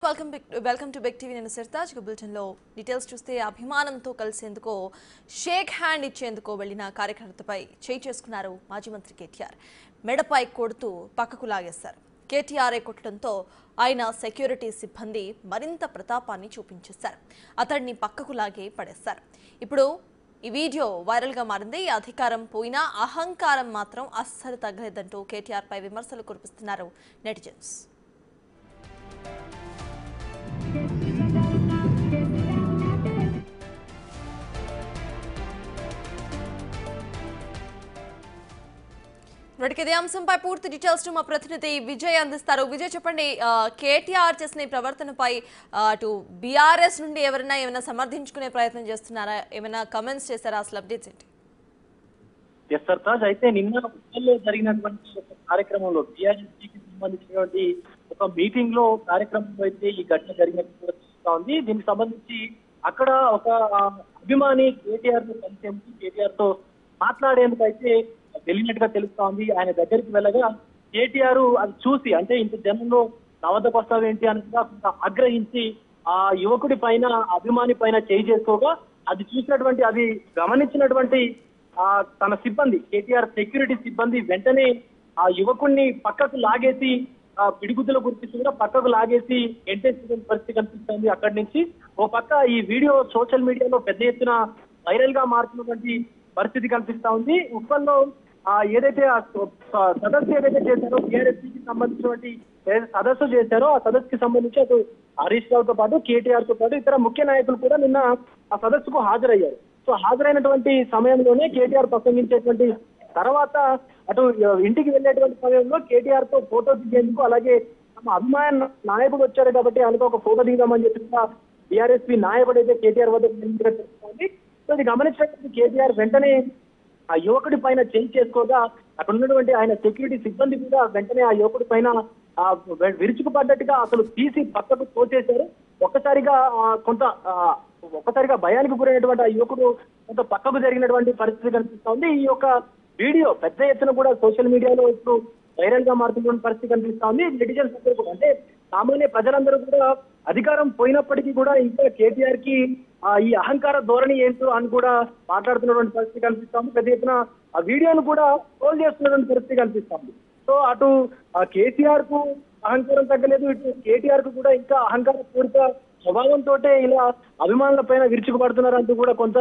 Welcome to big TV. నేను సర్తాజ్ బులెటిన్లో details చూస్తే అభిమానంతో కలిసేందుకు షేక్ హ్యాండ్ ఇచ్చేందుకు వెళ్లిన కార్యకర్తపై చేయి చేసుకున్నారు మాజీ మంత్రి కేటీఆర్. మెడపై కొడుతూ పక్కకు లాగేశారు. కేటీఆర్ఏ కొట్టడంతో ఆయన సెక్యూరిటీ సిబ్బంది మరింత ప్రతాపాన్ని చూపించేశారు. అతడిని పక్కకు లాగే పడేశారు. ఇప్పుడు ఈ వీడియో వైరల్గా మారింది. అధికారం పోయినా అహంకారం మాత్రం అస్సలు తగ్గలేదంటూ కేటీఆర్ పై విమర్శలు కురిపిస్తున్నారు నెటిజన్స్. ఇదే అంశంపై పూర్తి డీటెయిల్స్ మా ప్రతినిధి విజయ్ అందిస్తారు. విజయ్, చెప్పండి, కేటీఆర్ చేసిన ఈ ప్రవర్తనపై అటు బీఆర్ఎస్ నుండి ఏమైనా సమర్థించుకునే ప్రయత్నం చేస్తున్నారా? ఏమైనా కమెంట్స్ చేశారా? అసలు అప్డేట్స్ ఏంటి? అయితే నిన్న ఉప్పల్లో జరిగినటువంటి ఒక కార్యక్రమంలో బీఆర్ఎస్కి సంబంధించినటువంటి ఒక మీటింగ్ లో కార్యక్రమంలో అయితే ఈ ఘటన జరిగినట్టు కూడా చూస్తా ఉంది. దీనికి సంబంధించి అక్కడ ఒక అభిమాని కేటీఆర్ ను కలిసేందుకు కేటీఆర్ తో మాట్లాడేందుకు అయితే వెళ్ళినట్టుగా తెలుస్తా ఉంది. ఆయన దగ్గరికి వెళ్ళగా కేటీఆర్ అది చూసి, అంటే ఇంత జనంలో నా వద్దకు వస్తావేంటి అని కొంత ఆగ్రహించి ఆ యువకుడి పైన, అభిమాని పైన చేయి చేసుకోగా అది చూసినటువంటి, అది గమనించినటువంటి తన సిబ్బంది, కేటీఆర్ సెక్యూరిటీ సిబ్బంది వెంటనే ఆ యువకుడిని పక్కకు లాగేసి పిడిగుద్దుల గుర్తించి కూడా పక్కకు లాగేసి ఎంటేసిన పరిస్థితి కనిపిస్తుంది. అక్కడి నుంచి ఓ పక్క ఈ వీడియో సోషల్ మీడియాలో పెద్ద ఎత్తున వైరల్ గా మారుతున్నటువంటి పరిస్థితి కనిపిస్తా ఉంది. ఉప్పల్లో ఏదైతే సదస్సు ఏదైతే చేశారో, టీఆర్ఎస్కి సంబంధించినటువంటి ఏదైతే సదస్సు చేశారో ఆ సదస్సుకి సంబంధించి అటు హరీష్ రావుతో పాటు, కేటీఆర్ తో పాటు ఇతర ముఖ్య నాయకులు కూడా నిన్న ఆ సదస్సుకు హాజరయ్యారు. సో హాజరైనటువంటి సమయంలోనే కేటీఆర్ ప్రసంగించేటువంటి తర్వాత అటు ఇంటికి వెళ్ళేటువంటి సమయంలో కేటీఆర్ తో ఫోటో దిగేందుకు, అలాగే తమ అభిమాన నాయకుడు వచ్చారు కాబట్టి ఆయనకు ఒక ఫోటో దిగుదామని చెప్పి బీఆర్ఎస్పీ నాయకుడు అయితే కేటీఆర్ వద్ద తెలుస్తుంది. సో ఇది గమనించినటువంటి కేటీఆర్ వెంటనే ఆ యువకుడి పైన చేయి చేసుకోగా అక్కడ ఉన్నటువంటి ఆయన సెక్యూరిటీ సిబ్బంది కూడా వెంటనే ఆ యువకుడి పైన విరుచుకుపడ్డట్టుగా అసలు తీసి పక్కకు తోచేశారు. ఒక్కసారిగా భయానికి గురైనటువంటి ఆ యువకుడు కొంత పక్కకు జరిగినటువంటి పరిస్థితి కనిపిస్తా ఉంది. ఈ యొక్క వీడియో పెద్ద ఎత్తున కూడా సోషల్ మీడియాలో ఇప్పుడు వైరల్ గా మారుతున్న పరిస్థితి కనిపిస్తా ఉంది. నెటిజన్స్ అందరూ కూడా, అంటే సామాన్య ప్రజలందరూ కూడా అధికారం పోయినప్పటికీ కూడా ఇంకా కేటీఆర్ కి ఈ అహంకార ధోరణి ఏంటో అని కూడా మాట్లాడుతున్నటువంటి పరిస్థితి కనిపిస్తాము. పెద్ద ఎత్తున ఆ వీడియోను కూడా ట్రోల్ చేస్తున్నటువంటి పరిస్థితి కనిపిస్తాము. సో అటు కేసీఆర్ కు అహంకారం తగ్గలేదు, ఇటు కేటీఆర్ కు కూడా ఇంకా అహంకార పూరిత స్వభావంతో ఇలా అభిమానుల పైన విరుచుకుపడుతున్నారు అంటూ కూడా కొంత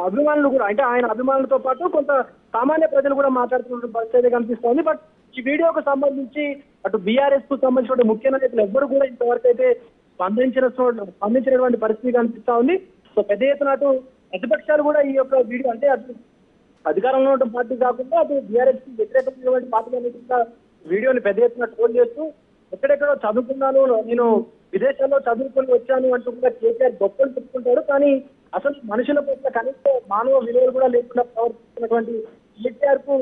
అభిమానులు కూడా, అంటే ఆయన అభిమానులతో పాటు కొంత సామాన్య ప్రజలు కూడా మాట్లాడుతున్న పరిస్థితి కనిపిస్తోంది. బట్ ఈ వీడియోకు సంబంధించి అటు బీఆర్ఎస్ కు సంబంధించిన ముఖ్య నాయకులు ఎవ్వరు కూడా ఇంతవరకు అయితే స్పందించినటువంటి పరిస్థితి కనిపిస్తా ఉంది. సో పెద్ద ఎత్తున అటు ప్రతిపక్షాలు కూడా ఈ యొక్క వీడియో, అంటే అటు అధికారంలో ఉన్న పార్టీ కాకుండా అటు బీఆర్ఎస్ కి వ్యతిరేకమైనటువంటి పార్టీలన్నీ కూడా వీడియోని పెద్ద ఎత్తున ట్రోల్ చేస్తూ, ఎక్కడెక్కడో చదువుకున్నాను, నేను విదేశాల్లో చదువుకొని వచ్చాను అంటూ కూడా కేసీఆర్ గొప్పలు చెప్పుకుంటారు. కానీ అసలు మనుషుల పట్ల కనీస మానవ విలువలు కూడా లేకుండా ప్రవర్తిస్తున్నటువంటి కేసీఆర్ కు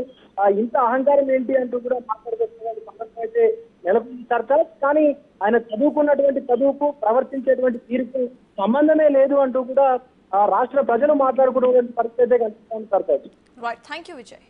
ఇంత అహంకారం ఏంటి అంటూ కూడా మాట్లాడుతున్నటువంటి సందర్భం అయితే నెలకొంది చర్చ. కానీ ఆయన చదువుకున్నటువంటి చదువుకు, ప్రవర్తించేటువంటి తీరుకు సంబంధమే లేదు అంటూ కూడా రాష్ట్ర ప్రజలు మాట్లాడుకున్నటువంటి పరిస్థితి కనిపిస్తుంది. Right, thank you Vijay.